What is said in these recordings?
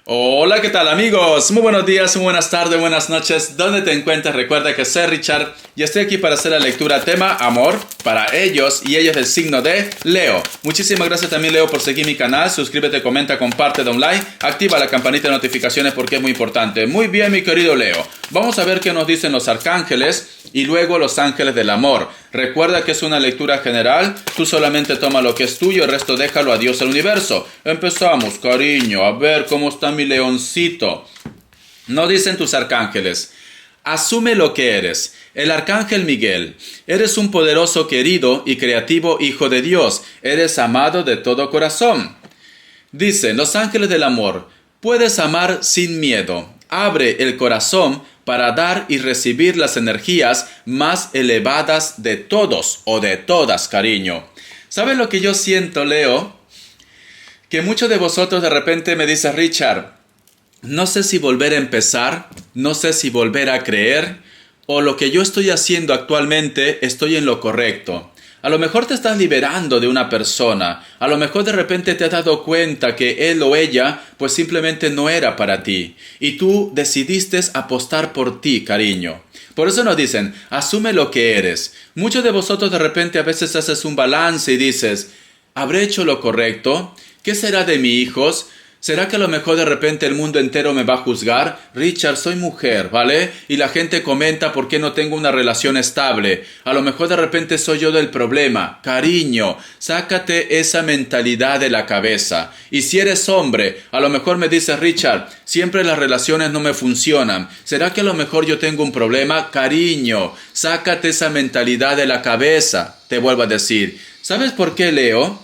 Hola, ¿qué tal amigos? Muy buenos días, muy buenas tardes, buenas noches. ¿Dónde te encuentras? Recuerda que soy Richard y estoy aquí para hacer la lectura tema amor para ellos y ellas del signo de Leo. Muchísimas gracias también, Leo, por seguir mi canal. Suscríbete, comenta, comparte, da un like, activa la campanita de notificaciones porque es muy importante. Muy bien, mi querido Leo. Vamos a ver qué nos dicen los arcángeles y luego los ángeles del amor. Recuerda que es una lectura general. Tú solamente toma lo que es tuyo, el resto déjalo a Dios, al universo. Empezamos, cariño. A ver cómo está mi leoncito. No dicen tus arcángeles. Asume lo que eres. El arcángel Miguel. Eres un poderoso, querido y creativo hijo de Dios. Eres amado de todo corazón. Dicen los ángeles del amor. Puedes amar sin miedo. Abre el corazón para dar y recibir las energías más elevadas de todos o de todas, cariño. ¿Sabes lo que yo siento, Leo? Que muchos de vosotros de repente me dicen, Richard, no sé si volver a empezar, no sé si volver a creer, o lo que yo estoy haciendo actualmente estoy en lo correcto. A lo mejor te estás liberando de una persona, a lo mejor de repente te has dado cuenta que él o ella pues simplemente no era para ti y tú decidiste apostar por ti, cariño. Por eso nos dicen, asume lo que eres. Muchos de vosotros de repente a veces haces un balance y dices, ¿habré hecho lo correcto? ¿Qué será de mis hijos? ¿Será que a lo mejor de repente el mundo entero me va a juzgar? Richard, soy mujer, ¿vale? Y la gente comenta por qué no tengo una relación estable. A lo mejor de repente soy yo del problema. Cariño, sácate esa mentalidad de la cabeza. Y si eres hombre, a lo mejor me dices, Richard, siempre las relaciones no me funcionan. ¿Será que a lo mejor yo tengo un problema? Cariño, sácate esa mentalidad de la cabeza. Te vuelvo a decir. ¿Sabes por qué, Leo?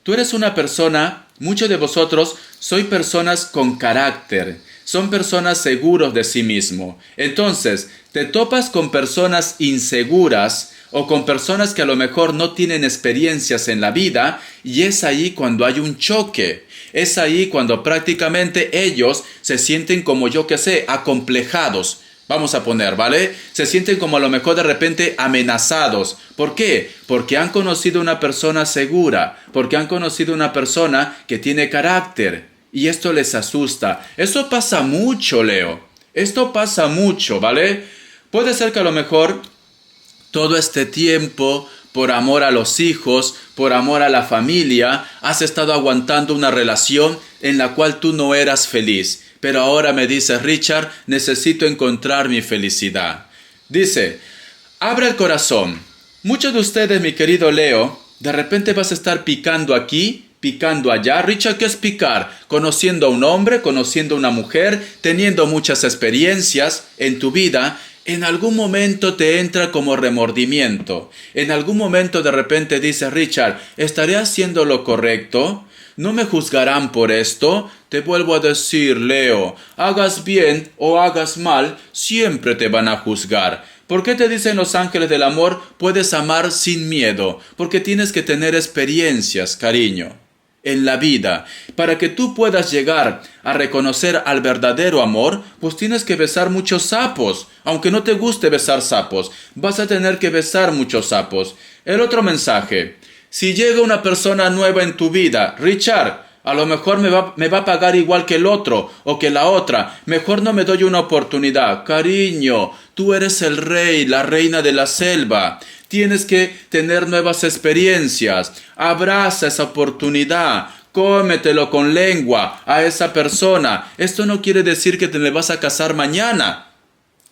Tú eres una persona... Muchos de vosotros sois personas con carácter, son personas seguros de sí mismo. Entonces, te topas con personas inseguras o con personas que a lo mejor no tienen experiencias en la vida y es ahí cuando hay un choque. Es ahí cuando prácticamente ellos se sienten como yo que sé, acomplejados. Vamos a poner, ¿vale? Se sienten como a lo mejor de repente amenazados. ¿Por qué? Porque han conocido una persona segura, porque han conocido una persona que tiene carácter y esto les asusta. Esto pasa mucho, Leo. Esto pasa mucho, ¿vale? Puede ser que a lo mejor todo este tiempo, por amor a los hijos, por amor a la familia, has estado aguantando una relación en la cual tú no eras feliz. Pero ahora me dice, Richard, necesito encontrar mi felicidad. Dice, abre el corazón. Muchos de ustedes, mi querido Leo, de repente vas a estar picando aquí, picando allá. Richard, ¿qué es picar? Conociendo a un hombre, conociendo a una mujer, teniendo muchas experiencias en tu vida. En algún momento te entra como remordimiento. En algún momento de repente dices, Richard, ¿estaré haciendo lo correcto? ¿No me juzgarán por esto? Te vuelvo a decir, Leo, hagas bien o hagas mal, siempre te van a juzgar. ¿Por qué te dicen los ángeles del amor? Puedes amar sin miedo, porque tienes que tener experiencias, cariño, en la vida. Para que tú puedas llegar a reconocer al verdadero amor, pues tienes que besar muchos sapos. Aunque no te guste besar sapos, vas a tener que besar muchos sapos. El otro mensaje. Si llega una persona nueva en tu vida, Richard, a lo mejor me va a pagar igual que el otro o que la otra. Mejor no me doy una oportunidad. Cariño, tú eres el rey, la reina de la selva. Tienes que tener nuevas experiencias. Abraza esa oportunidad. Cómetelo con lengua a esa persona. Esto no quiere decir que te le vas a casar mañana.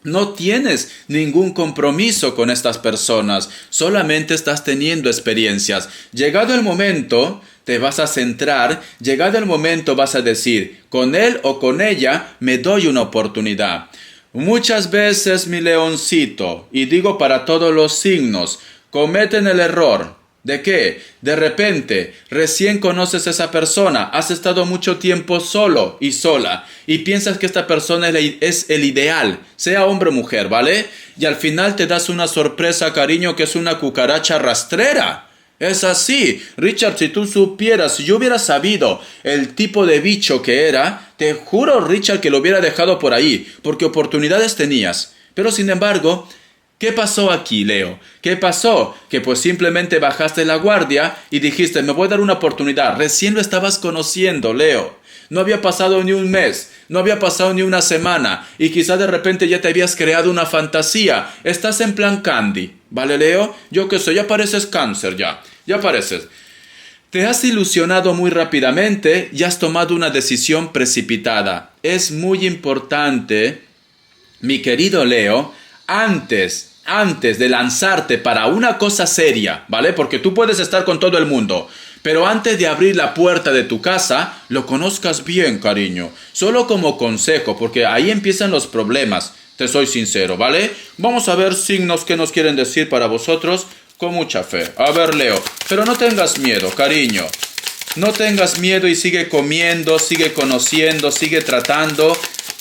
No tienes ningún compromiso con estas personas, solamente estás teniendo experiencias. Llegado el momento, te vas a centrar, llegado el momento vas a decir, con él o con ella me doy una oportunidad. Muchas veces, mi leoncito, y digo para todos los signos, cometen el error. ¿De qué? De repente, recién conoces a esa persona, has estado mucho tiempo solo y sola, y piensas que esta persona es el ideal, sea hombre o mujer, ¿vale? Y al final te das una sorpresa, cariño, que es una cucaracha rastrera. Es así. Richard, si tú supieras, si yo hubiera sabido el tipo de bicho que era, te juro, Richard, que lo hubiera dejado por ahí, porque oportunidades tenías. Pero sin embargo... ¿qué pasó aquí, Leo? ¿Qué pasó? Que pues simplemente bajaste la guardia y dijiste, me voy a dar una oportunidad. Recién lo estabas conociendo, Leo. No había pasado ni un mes, no había pasado ni una semana y quizás de repente ya te habías creado una fantasía. Estás en plan Candy, ¿vale, Leo? Yo qué sé, ya pareces Cáncer ya pareces. Te has ilusionado muy rápidamente y has tomado una decisión precipitada. Es muy importante, mi querido Leo, antes de lanzarte para una cosa seria, ¿vale? Porque tú puedes estar con todo el mundo, pero antes de abrir la puerta de tu casa, lo conozcas bien, cariño. Solo como consejo, porque ahí empiezan los problemas. Te soy sincero, ¿vale? Vamos a ver signos que nos quieren decir para vosotros con mucha fe. A ver, Leo, pero no tengas miedo, cariño. No tengas miedo y sigue comiendo, sigue conociendo, sigue tratando,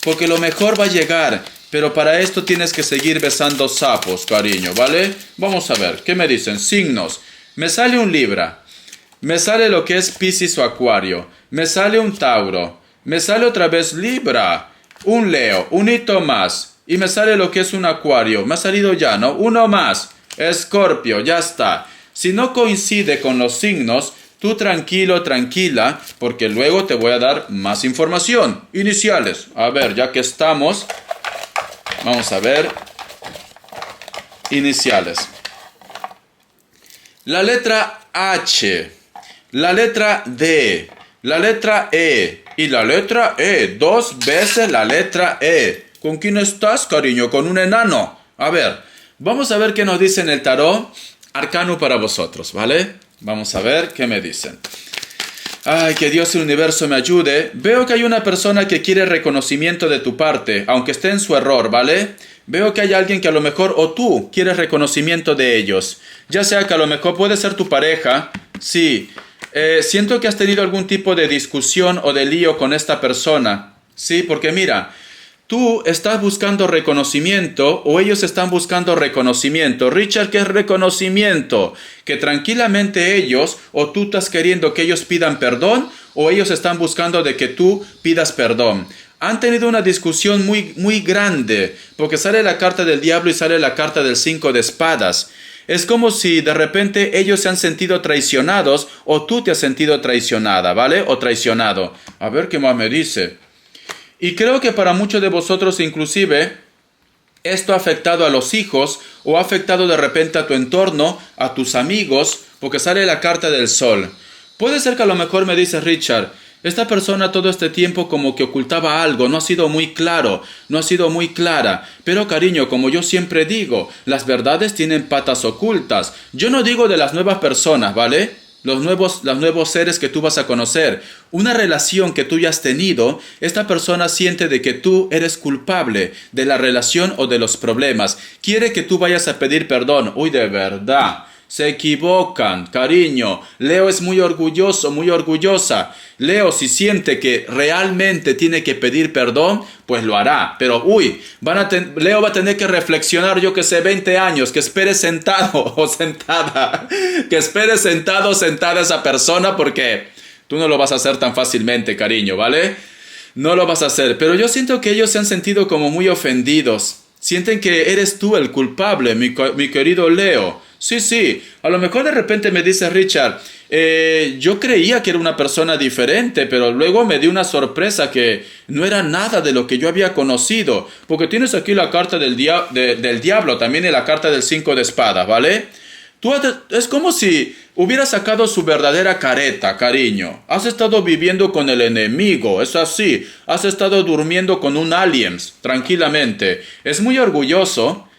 porque lo mejor va a llegar. Pero para esto tienes que seguir besando sapos, cariño, ¿vale? Vamos a ver, ¿qué me dicen? Signos. Me sale un Libra. Me sale lo que es Piscis o Acuario. Me sale un Tauro. Me sale otra vez Libra. Un Leo. Un hito más. Y me sale lo que es un Acuario. Me ha salido ya, ¿no? Uno más. Escorpio, ya está. Si no coincide con los signos, tú tranquilo, tranquila, porque luego te voy a dar más información. Iniciales. A ver, ya que estamos, vamos a ver. Iniciales. La letra H, la letra D, la letra E y la letra E. 2 veces la letra E. ¿Con quién estás, cariño? Con un enano. A ver. Vamos a ver qué nos dice en el tarot arcano para vosotros, ¿vale? Vamos a ver qué me dicen. Ay, que Dios y el universo me ayude. Veo que hay una persona que quiere reconocimiento de tu parte, aunque esté en su error, ¿vale? Veo que hay alguien que a lo mejor, o tú, quieres reconocimiento de ellos. Ya sea que a lo mejor puede ser tu pareja. Sí, siento que has tenido algún tipo de discusión o de lío con esta persona. Sí, porque mira, tú estás buscando reconocimiento o ellos están buscando reconocimiento. Richard, ¿qué es reconocimiento? Que tranquilamente ellos o tú estás queriendo que ellos pidan perdón o ellos están buscando de que tú pidas perdón. Han tenido una discusión muy grande porque sale la carta del diablo y sale la carta del 5 de espadas. Es como si de repente ellos se han sentido traicionados o tú te has sentido traicionada, ¿vale? O traicionado. A ver qué más me dice. Y creo que para muchos de vosotros inclusive esto ha afectado a los hijos o ha afectado de repente a tu entorno, a tus amigos, porque sale la carta del sol. Puede ser que a lo mejor me dice Richard, esta persona todo este tiempo como que ocultaba algo, no ha sido muy claro, no ha sido muy clara. Pero cariño, como yo siempre digo, las verdades tienen patas ocultas. Yo no digo de las nuevas personas, ¿vale? Los nuevos seres que tú vas a conocer. Una relación que tú ya has tenido, esta persona siente de que tú eres culpable de la relación o de los problemas. Quiere que tú vayas a pedir perdón. Uy, de verdad. Se equivocan, cariño. Leo es muy orgulloso, muy orgullosa. Leo, si siente que realmente tiene que pedir perdón, pues lo hará. Pero, Leo va a tener que reflexionar, yo que sé, 20 años, que espere sentado o sentada. Que espere sentado o sentada esa persona porque tú no lo vas a hacer tan fácilmente, cariño, ¿vale? No lo vas a hacer. Pero yo siento que ellos se han sentido como muy ofendidos. Sienten que eres tú el culpable, mi querido Leo. Sí, a lo mejor de repente me dice Richard, yo creía que era una persona diferente, pero luego me dio una sorpresa que no era nada de lo que yo había conocido, porque tienes aquí la carta del diablo, también y la carta del 5 de espadas, ¿vale? Es como si hubiera sacado su verdadera careta, cariño. Has estado viviendo con el enemigo, es así. Has estado durmiendo con un alien, tranquilamente. Es muy orgulloso,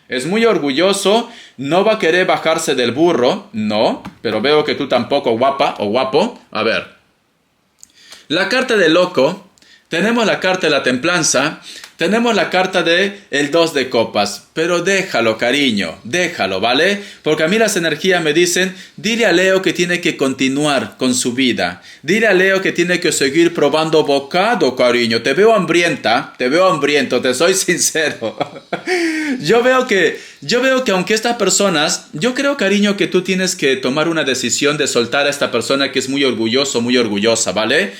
no va a querer bajarse del burro, no, pero veo que tú tampoco, guapa o guapo. A ver, la carta del loco, tenemos la carta de la templanza, tenemos la carta de el 2 de copas, pero déjalo, cariño, déjalo, ¿vale? Porque a mí las energías me dicen, dile a Leo que tiene que continuar con su vida, dile a Leo que tiene que seguir probando bocado, cariño. Te veo hambriento, te soy sincero. Yo veo que aunque estas personas, yo creo, cariño, que tú tienes que tomar una decisión de soltar a esta persona que es muy orgulloso, muy orgullosa, ¿vale?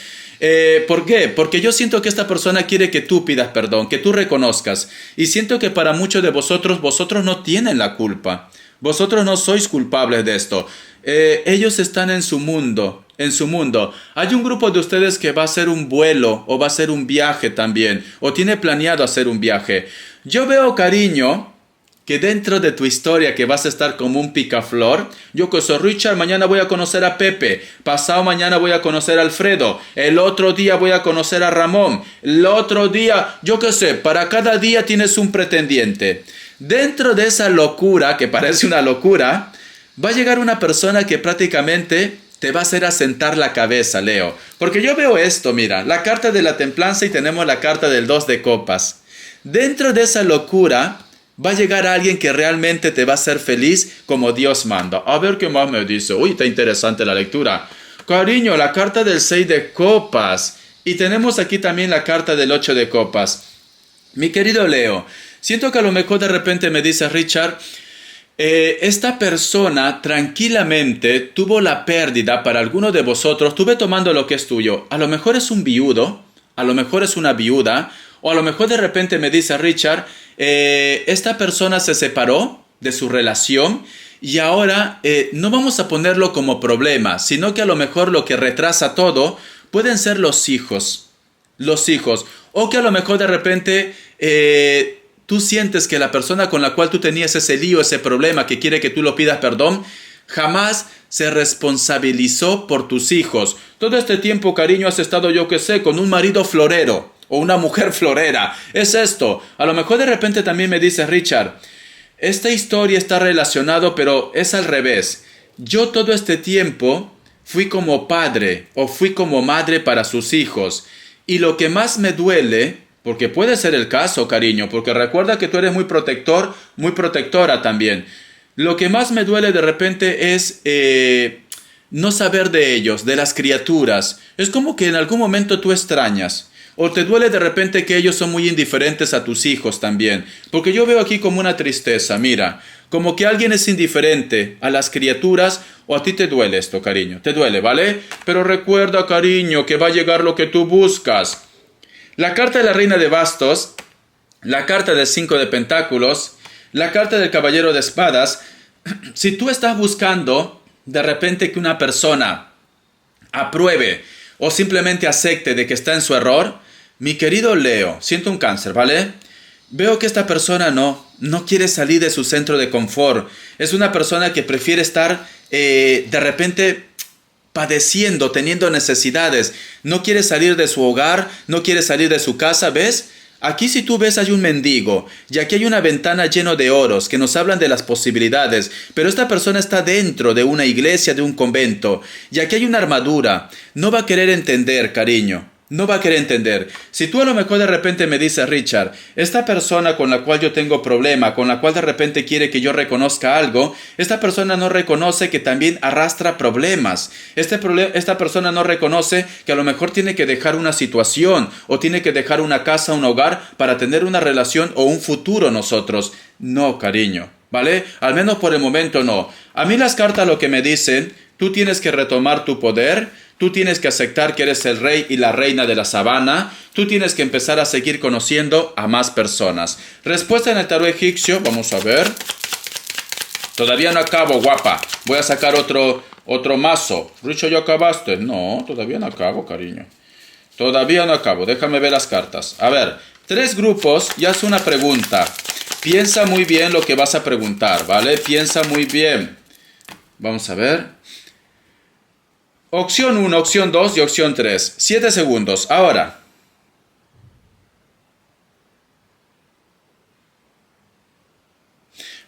¿Por qué? Porque yo siento que esta persona quiere que tú pidas perdón, que tú reconozcas. Y siento que para muchos de vosotros no tienen la culpa. Vosotros no sois culpables de esto. Ellos están en su mundo, en su mundo. Hay un grupo de ustedes que va a hacer un vuelo o va a hacer un viaje también, o tiene planeado hacer un viaje. Yo veo, cariño, que dentro de tu historia que vas a estar como un picaflor, yo que soy Richard, mañana voy a conocer a Pepe, pasado mañana voy a conocer a Alfredo, el otro día voy a conocer a Ramón, el otro día, yo qué sé, para cada día tienes un pretendiente. Dentro de esa locura, que parece una locura, va a llegar una persona que prácticamente te va a hacer asentar la cabeza, Leo. Porque yo veo esto, mira, la carta de la templanza y tenemos la carta del 2 de copas. Dentro de esa locura va a llegar alguien que realmente te va a hacer feliz como Dios manda. A ver qué más me dice. Uy, está interesante la lectura. Cariño, la carta del 6 de copas. Y tenemos aquí también la carta del 8 de copas. Mi querido Leo, siento que a lo mejor de repente me dice Richard, esta persona tranquilamente tuvo la pérdida para alguno de vosotros, tuve tomando lo que es tuyo. A lo mejor es un viudo, a lo mejor es una viuda, o a lo mejor de repente me dice Richard, esta persona se separó de su relación y ahora no vamos a ponerlo como problema, sino que a lo mejor lo que retrasa todo pueden ser los hijos, o que a lo mejor de repente tú sientes que la persona con la cual tú tenías ese lío, ese problema que quiere que tú lo pidas perdón, jamás se responsabilizó por tus hijos. Todo este tiempo, cariño, has estado, yo que sé, con un marido florero o una mujer florera. Es esto. A lo mejor de repente también me dice Richard, esta historia está relacionado, pero es al revés. Yo todo este tiempo fui como padre o fui como madre para sus hijos. Y lo que más me duele, porque puede ser el caso, cariño, porque recuerda que tú eres muy protector, muy protectora también. Lo que más me duele de repente es no saber de ellos, de las criaturas. Es como que en algún momento tú extrañas. O te duele de repente que ellos son muy indiferentes a tus hijos también. Porque yo veo aquí como una tristeza, mira. Como que alguien es indiferente a las criaturas, o a ti te duele esto, cariño. Te duele, ¿vale? Pero recuerda, cariño, que va a llegar lo que tú buscas. La carta de la reina de bastos, la carta del 5 de pentáculos, la carta del caballero de espadas. Si tú estás buscando de repente que una persona apruebe o simplemente acepte de que está en su error, mi querido Leo, siento un cáncer, ¿vale? Veo que esta persona no quiere salir de su centro de confort. Es una persona que prefiere estar de repente padeciendo, teniendo necesidades. No quiere salir de su hogar, no quiere salir de su casa, ¿ves? Aquí si tú ves hay un mendigo y aquí hay una ventana llena de oros que nos hablan de las posibilidades, pero esta persona está dentro de una iglesia, de un convento, y aquí hay una armadura. No va a querer entender, cariño. No va a querer entender. Si tú a lo mejor de repente me dices, Richard, esta persona con la cual yo tengo problema, con la cual de repente quiere que yo reconozca algo, esta persona no reconoce que también arrastra problemas. Esta persona no reconoce que a lo mejor tiene que dejar una situación o tiene que dejar una casa, un hogar para tener una relación o un futuro nosotros. No, cariño, ¿vale? Al menos por el momento no. A mí las cartas lo que me dicen, tú tienes que retomar tu poder. Tú tienes que aceptar que eres el rey y la reina de la sabana. Tú tienes que empezar a seguir conociendo a más personas. Respuesta en el tarot egipcio. Vamos a ver. Todavía no acabo, guapa. Voy a sacar otro mazo. Richo, ¿ya acabaste? No, todavía no acabo, cariño. Todavía no acabo. Déjame ver las cartas. A ver, 3 grupos y haz una pregunta. Piensa muy bien lo que vas a preguntar, ¿vale? Piensa muy bien. Vamos a ver. Opción 1, opción 2 y opción 3. 7 segundos. Ahora.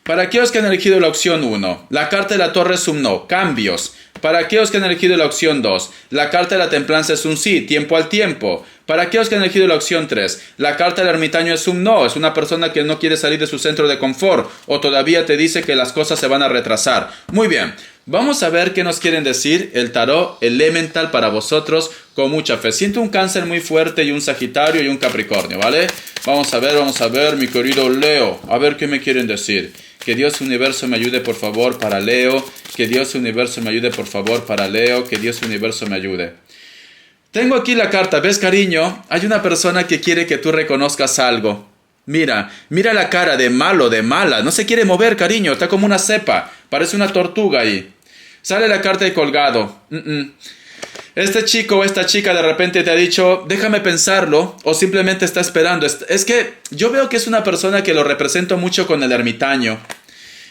Para aquellos que han elegido la opción 1, la carta de la torre es un no, cambios. Para aquellos que han elegido la opción 2, la carta de la templanza es un sí, tiempo al tiempo. Para aquellos que han elegido la opción 3, la carta del ermitaño es un no, es una persona que no quiere salir de su centro de confort o todavía te dice que las cosas se van a retrasar. Muy bien, vamos a ver qué nos quieren decir el tarot elemental para vosotros con mucha fe. Siento un cáncer muy fuerte y un sagitario y un capricornio, ¿vale? Vamos a ver, mi querido Leo, a ver qué me quieren decir. Que Dios Universo me ayude por favor para Leo. Que Dios Universo me ayude por favor para Leo. Que Dios Universo me ayude. Tengo aquí la carta. ¿Ves, cariño? Hay una persona que quiere que tú reconozcas algo. Mira la cara de malo, de mala. No se quiere mover, cariño. Está como una cepa. Parece una tortuga ahí. Sale la carta de colgado. Este chico o esta chica de repente te ha dicho, déjame pensarlo, o simplemente está esperando. Es que yo veo que es una persona que lo represento mucho con el ermitaño.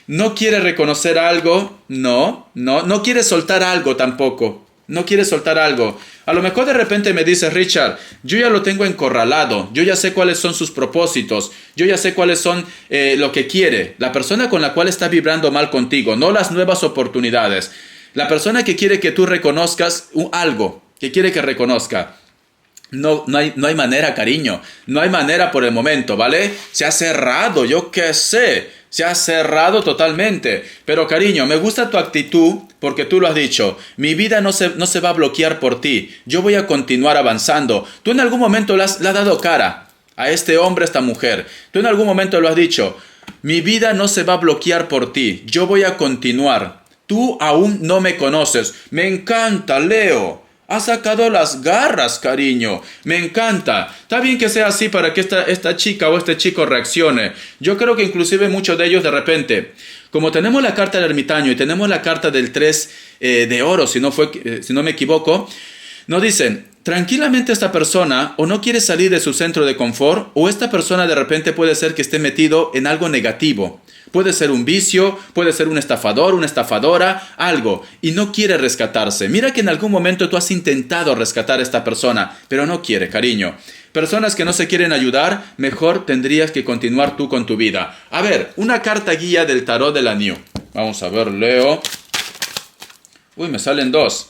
No quiere reconocer algo, no quiere soltar algo tampoco. No quiere soltar algo. A lo mejor de repente me dice, Richard, yo ya lo tengo encorralado, yo ya sé cuáles son sus propósitos, yo ya sé cuáles son lo que quiere. La persona con la cual está vibrando mal contigo, no las nuevas oportunidades. La persona que quiere que tú reconozcas algo, que quiere que reconozca. No hay manera, cariño. No hay manera por el momento, ¿vale? Se ha cerrado, yo qué sé. Se ha cerrado totalmente. Pero, cariño, me gusta tu actitud porque tú lo has dicho. Mi vida no se va a bloquear por ti. Yo voy a continuar avanzando. Tú en algún momento le has dado cara a este hombre, a esta mujer. Tú en algún momento lo has dicho. Mi vida no se va a bloquear por ti. Yo voy a continuar. Tú aún no me conoces. Me encanta, Leo. Has sacado las garras, cariño. Me encanta. Está bien que sea así para que esta chica o este chico reaccione. Yo creo que inclusive muchos de ellos de repente, como tenemos la carta del ermitaño y tenemos la carta del 3 de oro, si no me equivoco, nos dicen, tranquilamente esta persona o no quiere salir de su centro de confort, o esta persona de repente puede ser que esté metido en algo negativo. Puede ser un vicio, puede ser un estafador, una estafadora, algo, y no quiere rescatarse. Mira que en algún momento tú has intentado rescatar a esta persona, pero no quiere, cariño. Personas que no se quieren ayudar, mejor tendrías que continuar tú con tu vida. A ver, una carta guía del tarot de la New. Vamos a ver, Leo. Uy, me salen dos.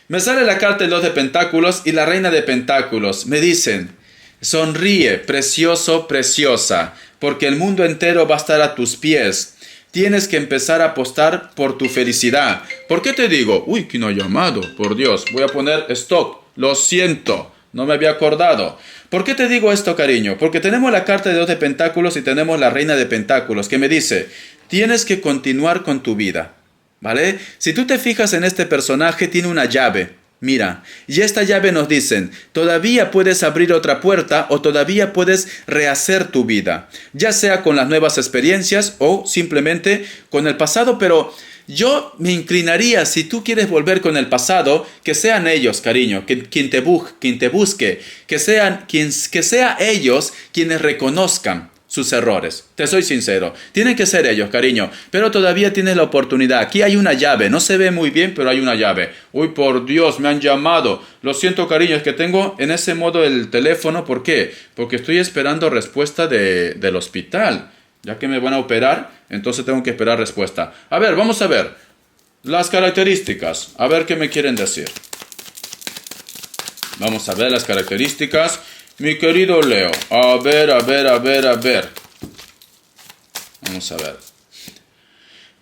Me sale la carta del 2 de pentáculos y la reina de pentáculos. Me dicen, sonríe, precioso, preciosa, porque el mundo entero va a estar a tus pies. Tienes que empezar a apostar por tu felicidad. ¿Por qué te digo? Uy, ¿quién ha llamado? Por Dios, voy a poner stop. Lo siento, no me había acordado. ¿Por qué te digo esto, cariño? Porque tenemos la carta de 2 de pentáculos y tenemos la reina de pentáculos, que me dice, tienes que continuar con tu vida. ¿Vale? Si tú te fijas en este personaje, tiene una llave. Mira, y esta llave nos dicen, todavía puedes abrir otra puerta o todavía puedes rehacer tu vida, ya sea con las nuevas experiencias o simplemente con el pasado, pero yo me inclinaría, si tú quieres volver con el pasado, que sean ellos, cariño, quien te busque, que sea ellos quienes reconozcan sus errores. Te soy sincero, tienen que ser ellos, cariño, pero todavía tienes la oportunidad. Aquí hay una llave, no se ve muy bien, pero hay una llave. Uy, por Dios, me han llamado. Lo siento, cariño, es que tengo en ese modo el teléfono. ¿Por qué? Porque estoy esperando respuesta del hospital. Ya que me van a operar, entonces tengo que esperar respuesta. A ver, vamos a ver las características. A ver qué me quieren decir. Vamos a ver las características. Mi querido Leo, a ver. Vamos a ver.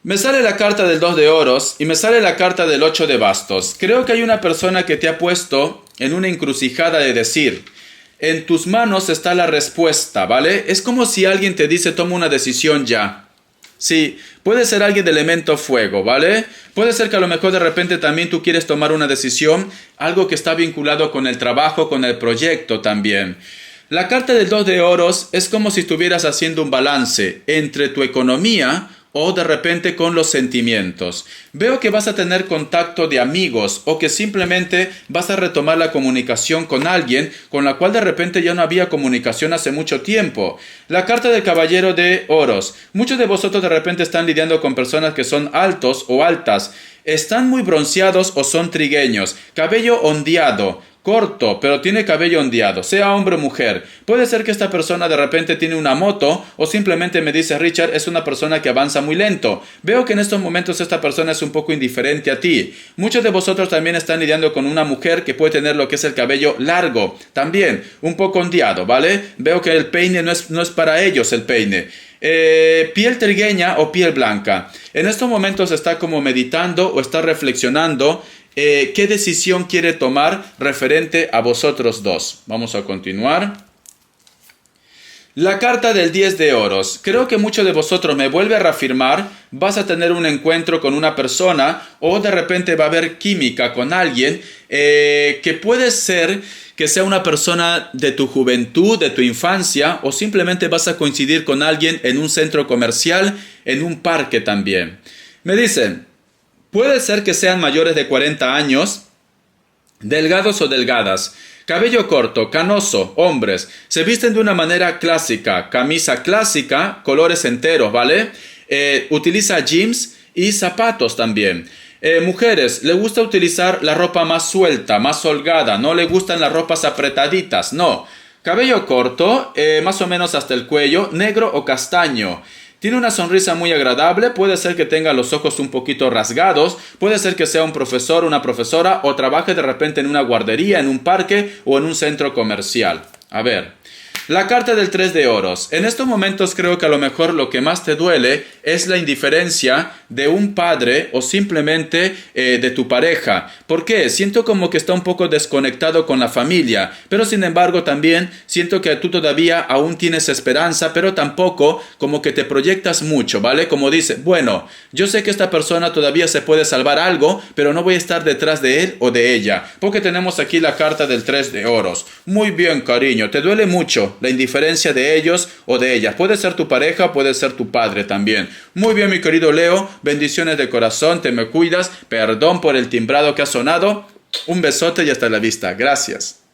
Me sale la carta del 2 de oros y me sale la carta del 8 de bastos. Creo que hay una persona que te ha puesto en una encrucijada de decir, en tus manos está la respuesta, ¿vale? Es como si alguien te dice, toma una decisión ya. Sí, puede ser alguien de elemento fuego, ¿vale? Puede ser que a lo mejor de repente también tú quieres tomar una decisión, algo que está vinculado con el trabajo, con el proyecto también. La carta del 2 de oros es como si estuvieras haciendo un balance entre tu economía o de repente con los sentimientos. Veo que vas a tener contacto de amigos o que simplemente vas a retomar la comunicación con alguien con la cual de repente ya no había comunicación hace mucho tiempo. La carta del caballero de oros. Muchos de vosotros de repente están lidiando con personas que son altos o altas. Están muy bronceados o son trigueños. Cabello ondeado. Corto, pero tiene cabello ondeado, sea hombre o mujer. Puede ser que esta persona de repente tiene una moto o simplemente me dice, Richard, es una persona que avanza muy lento. Veo que en estos momentos esta persona es un poco indiferente a ti. Muchos de vosotros también están lidiando con una mujer que puede tener lo que es el cabello largo, también un poco ondeado, ¿vale? Veo que el peine no es para ellos el peine. Piel trigueña o piel blanca. En estos momentos está como meditando o está reflexionando qué decisión quiere tomar referente a vosotros dos. Vamos a continuar. La carta del 10 de oros. Creo que muchos de vosotros me vuelve a reafirmar, vas a tener un encuentro con una persona o de repente va a haber química con alguien que puede ser que sea una persona de tu juventud, de tu infancia, o simplemente vas a coincidir con alguien en un centro comercial, en un parque también. Me dicen, Puede ser que sean mayores de 40 años, delgados o delgadas. Cabello corto, canoso, hombres. Se visten de una manera clásica, camisa clásica, colores enteros, ¿vale? Utiliza jeans y zapatos también. Mujeres, le gusta utilizar la ropa más suelta, más holgada. No le gustan las ropas apretaditas, no. Cabello corto, más o menos hasta el cuello, negro o castaño. Tiene una sonrisa muy agradable, puede ser que tenga los ojos un poquito rasgados, puede ser que sea un profesor, una profesora o trabaje de repente en una guardería, en un parque o en un centro comercial. A ver, la carta del 3 de oros. En estos momentos creo que a lo mejor lo que más te duele es la indiferencia de un padre o simplemente de tu pareja. ¿Por qué? Siento como que está un poco desconectado con la familia, pero sin embargo también siento que tú todavía aún tienes esperanza, pero tampoco como que te proyectas mucho, ¿vale? Como dice, bueno, yo sé que esta persona todavía se puede salvar algo, pero no voy a estar detrás de él o de ella, porque tenemos aquí la carta del 3 de oros. Muy bien, cariño, te duele mucho la indiferencia de ellos o de ellas. Puede ser tu pareja, puede ser tu padre también. Muy bien, mi querido Leo, bendiciones de corazón, te me cuidas, perdón por el timbrado que ha sonado. Un besote y hasta la vista. Gracias.